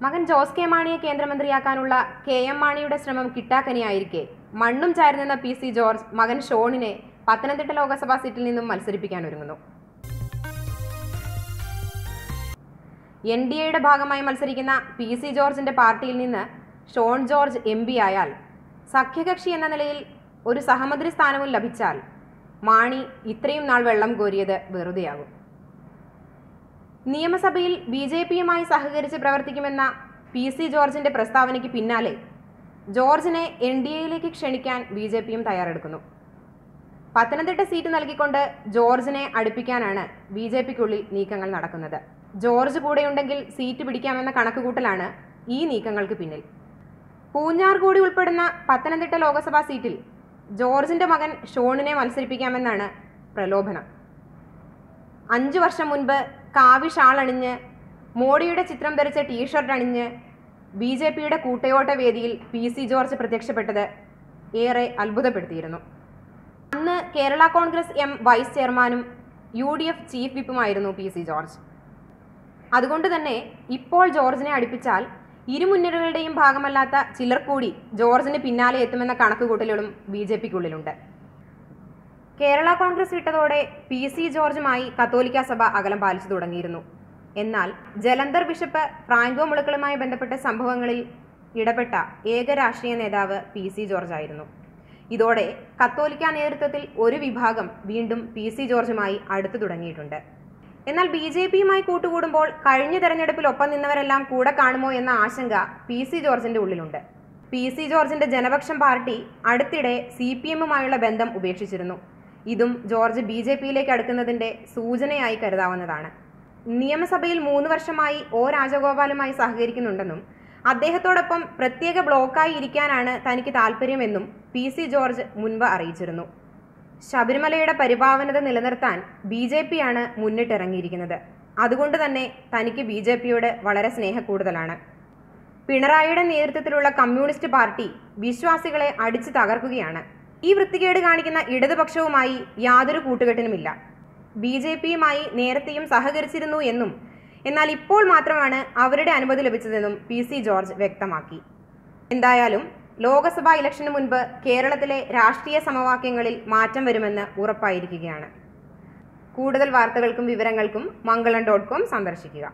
മകൻ ജോസ് കെ മാണിയെ കേന്ദ്രമന്ത്രിയാക്കാനുള്ള KM മാണിയുടെ ശ്രമം കിട്ടാക്കനിയായിരിക്കെ മണ്ണും ചാരി നിന്ന PC ജോർജ് മകൻ ഷോണിനെ പത്തനംതിട്ട ലോക്സഭാ സീറ്റിൽ നിന്നും മത്സരിപ്പിക്കാൻ ഒരുങ്ങുന്നു. NDAയുടെ ഭാഗമായി മത്സരിക്കുന്ന PC ജോർജിന്റെ പാർട്ടിയിൽ നിന്ന് ഷോൺ ജോർജ് MP ആയാൽ സഖ്യകക്ഷി എന്ന നിലയിൽ ഒരു സഹമന്ത്രി സ്ഥാനവും ലഭിച്ചാൽ മാണി ഇത്രയും നാൾ വെള്ളം കോരിയത് വെറുതെയാകും. നിയമസഭയിൽ BJPയുമായി സഹകരിച്ച് പ്രവർത്തിക്കുമെന്ന PC ജോർജിന്റെ പ്രസ്താവനയ്ക്ക് പിന്നാലെ ജോർജിനെ NDAയിലേക്ക് ക്ഷണിക്കാൻ BJPയും തയ്യാറെടുക്കുന്നു. പത്തനംതിട്ട സീറ്റ് നൽകിക്കൊണ്ട് ജോർജിനെ അടുപ്പിക്കാനാണ് BJPക്കുള്ളിൽ നീക്കങ്ങൾ നടക്കുന്നത്. ജോർജ് കൂടെയുണ്ടെങ്കിൽ സീറ്റ് പിടിക്കാമെന്ന കണക്കുകൂട്ടലാണ് ഈ നീക്കങ്ങൾക്ക് പിന്നിൽ. പൂഞ്ഞാർ കൂടി ഉൾപ്പെടുന്ന പത്തനംതിട്ട ലോക്സഭാ സീറ്റിൽ ജോർജിന്റെ മകൻ ഷോണിനെ മത്സരിപ്പിക്കാമെന്നാണ് പ്രലോഭനം. 5 വർഷം മുൻപ് കാവി ഷാൾ അണിഞ്ഞ് മോഡിയുടെ ചിത്രം ധരിച്ച ടീഷർട്ട് അണിഞ്ഞ് BJPയുടെ കൂട്ടയോട്ട വേദിയിൽ PC ജോർജ് പ്രത്യക്ഷപ്പെട്ടത് ഏറെ അത്ഭുതപ്പെടുത്തിയിരുന്നു. അന്ന് കേരള കോൺഗ്രസ് M വൈസ് ചെയർമാനും UDF ചീഫ് വിപ്പുമായിരുന്നു PC ജോർജ്. അതുകൊണ്ട് തന്നെ ഇപ്പോൾ ജോർജിനെ അടുപ്പിച്ചാൽ ഇരുമുന്നണികളുടെയും ഭാഗമല്ലാത്ത ചിലർ കൂടി ജോർജിന് പിന്നാലെ എത്തുമെന്ന കണക്കുകൂട്ടലുകളും BJPക്കുള്ളിലുണ്ട്. കേരള കോൺഗ്രസ് വിട്ടതോടെ PC ജോർജുമായി കത്തോലിക്ക സഭ അകലം പാലിച്ചു തുടങ്ങിയിരുന്നു. എന്നാൽ ജലന്ധർ ബിഷപ്പ് ഫ്രാങ്കോ മുളക്കളുമായി ബന്ധപ്പെട്ട സംഭവങ്ങളിൽ ഇടപെട്ട ഏക രാഷ്ട്രീയ നേതാവ് PC ജോർജ് ആയിരുന്നു. ഇതോടെ കത്തോലിക്ക നേതൃത്വത്തിൽ ഒരു വിഭാഗം വീണ്ടും PC ജോർജുമായി അടുത്തു തുടങ്ങിയിട്ടുണ്ട്. എന്നാൽ BJPയുമായി കൂട്ടുകൂടുമ്പോൾ കഴിഞ്ഞ തെരഞ്ഞെടുപ്പിൽ ഒപ്പം നിന്നവരെല്ലാം കൂടെ കാണുമോ എന്ന ആശങ്ക PC ജോർജിന്റെ ഉള്ളിലുണ്ട്. PC ജോർജിന്റെ ജനപക്ഷം പാർട്ടി അടുത്തിടെ CPMുമായുള്ള ബന്ധം ഉപേക്ഷിച്ചിരുന്നു. ഇതും ജോർജ് BJPയിലേക്ക് അടുക്കുന്നതിന്റെ സൂചനയായി കരുതാവുന്നതാണ്. നിയമസഭയിൽ 3 വർഷമായി O രാജഗോപാലുമായി സഹകരിക്കുന്നുണ്ടെന്നും അദ്ദേഹത്തോടൊപ്പം പ്രത്യേക ബ്ലോക്കായി ഇരിക്കാനാണ് തനിക്ക് താല്പര്യമെന്നും PC ജോർജ് മുൻപ് അറിയിച്ചിരുന്നു. ശബരിമലയുടെ പരിപാവനത നിലനിർത്താൻ BJPയാണ് മുന്നിട്ടിറങ്ങിയിരിക്കുന്നത്. അതുകൊണ്ട് തന്നെ തനിക്ക് BJPയോട് വളരെ സ്നേഹക്കൂടുതലാണ്. പിണറായിയുടെ നേതൃത്വത്തിലുള്ള കമ്മ്യൂണിസ്റ്റ് പാർട്ടി വിശ്വാസികളെ അടിച്ചു തകർക്കുകയാണ്. ഈ വൃത്തികേട് കാണിക്കുന്ന ഇടതുപക്ഷവുമായി യാതൊരു കൂട്ടുകെട്ടിനുമില്ല. BJPയുമായി നേരത്തെയും സഹകരിച്ചിരുന്നു എന്നും എന്നാൽ ഇപ്പോൾ മാത്രമാണ് അവരുടെ അനുമതി ലഭിച്ചതെന്നും PC ജോർജ് വ്യക്തമാക്കി. എന്തായാലും ലോക്സഭാ ഇലക്ഷന് മുൻപ് കേരളത്തിലെ രാഷ്ട്രീയ സമവാക്യങ്ങളിൽ മാറ്റം വരുമെന്ന് ഉറപ്പായിരിക്കുകയാണ്. കൂടുതൽ വാർത്തകൾക്കും വിവരങ്ങൾക്കും മംഗളം.com സന്ദർശിക്കുക.